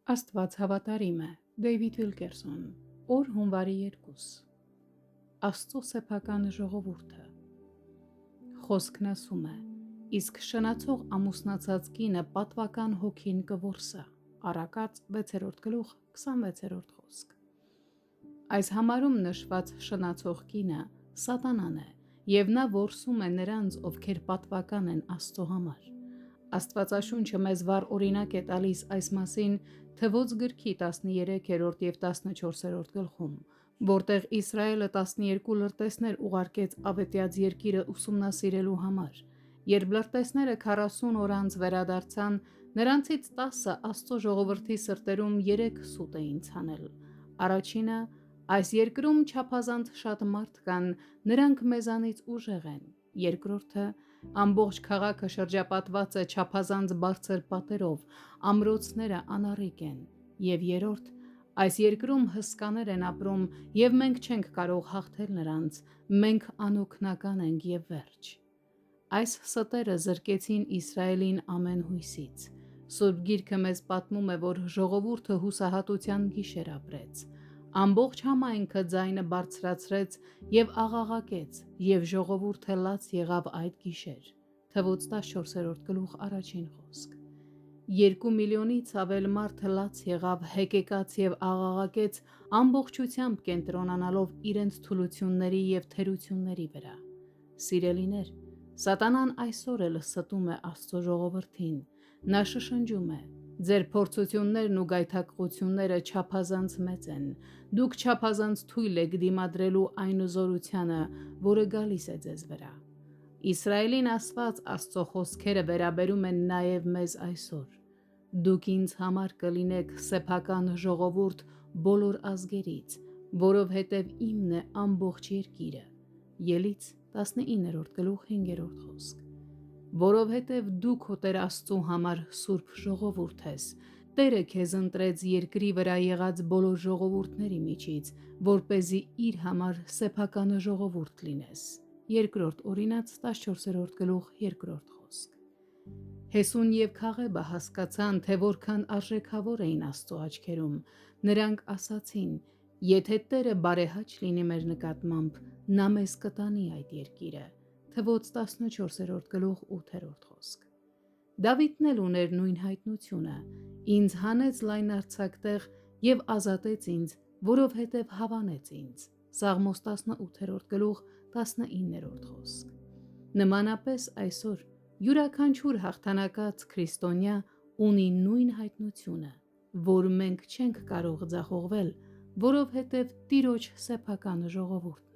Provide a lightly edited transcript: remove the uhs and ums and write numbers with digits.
Աստված հավատարիմ է։ Դեյվիդ Վիլկերսոն։ Օր հունվարի 2։ Աստծո սեփական ժողովուրդը։ Խոսքն ասում է. իսկ շնացող ամուսնացած կինը պատվական հոգին կորսա։ Առակաց 6-րդ գլուխ 26-րդ խոսք։ Այս համարում նշված շնացող կինը սատանան է, եւ նա որսում է նրանց, ովքեր պատվական են Աստծո համար։ Աստվածաշունչը մեզ վառ օրինակ է տալիս այս մասին Թվոց գրքի 13-րդ եւ 14-րդ գլխում, որտեղ Իսրայելը 12 լրտեսներ ուղարկեց Ավետյաց երկիրը ուսումնասիրելու համար։ Երբ լրտեսները 40 օր անց վերադարձան, նրանցից 10-ը Աստծո ժողովրդի սրտերում 3 սուտ էին ցանել։ Առաջինը՝ այս երկրում չափազանց շատ մարդ կան, նրանք մեզանից ուժեղ են։ Երկրորդը՝ ամբողջ քաղաքը շրջապատված է չափազանց բարձր պատերով, ամրոցները անառիկ են։ Եվ երրորդ՝ այս երկրում հսկաներ են ապրում, եւ մենք չենք կարող հաղթել նրանց, մենք անօգնական ենք եւ վերջ։ Այս ստերը զրկեցին Իսրայելին ամեն հույսից։ Սուրբ Գիրքը մեզ պատմում է, որ ժողովուրդը հուսահատության գիշեր ապրեց։ Ամբողջ համայնքը ձայնը բարձրացրեց եւ աղաղակեց, եւ ժողովուրդը լաց եղավ այդ գիշեր։ Թվոց 14-րդ գլուխ 1-ին խոսք։ 2 միլիոնից ավել մարդ լաց եղավ, հեկեկաց եւ աղաղակեց, ամբողջությամբ կենտրոնանալով իրենց թուլությունների եւ թերությունների վրա։ Սիրելիներ, սատանան այսօր էլ ստում է Աստծո ժողովրդին։ Նա շշնջում է. ձեր փորձություններն ու գայթակղությունները չափազանց մեծ են։ Դուք չափազանց թույլ եք դիմադրելու այն զորությանը, որը գալիս է ձեզ վրա։ Իսրայելին ասված Աստծո խոսքերը վերաբերում են նաև մեզ այսօր։ Դուք ինձ համար կլինեք սեփական ժողովուրդ բոլոր ազգերից, որովհետև իմն է ամբողջ երկիրը։ Ելից 19-րդ գլուխ 5-րդ խոսք։ Որովհետև դու քո Տեր Աստծու համար սուրբ ժողովուրդ ես, Տերը քեզ ընտրեց երկրի վրա եղած բոլոր ժողովուրդների միջից, որպեսզի իր համար սեփական ժողովուրդ լինես։ Երկրորդ Օրինաց 14-րդ գլուխ 2-րդ խոսք։ Հեսուն եւ Քաղեբը հասկացան, թե որքան արժեքավոր էին Աստծո աչքերում։ Նրանք ասացին. եթե Տերը բարեհաճ լինի մեր նկատմամբ, նա մեզ կտանի այդ երկիրը։ Թվոց 14-րդ գլուխ 8-րդ խոսք։ Դավիթն էլ ուներ նույն հայտնությունը. ինձ հանեց լայնարձակ տեղ եւ ազատեց ինձ, որովհետեւ հավանեց ինձ։ Սաղմոս 18-րդ գլուխ 19-րդ խոսք։ Նմանապես այսօր յուրաքանչյուր հաղթանակած քրիստոնյա ունի նույն հայտնությունը, որ մենք չենք կարող ձախողվել, որովհետև Տիրոջ սեփական ժողովուրդն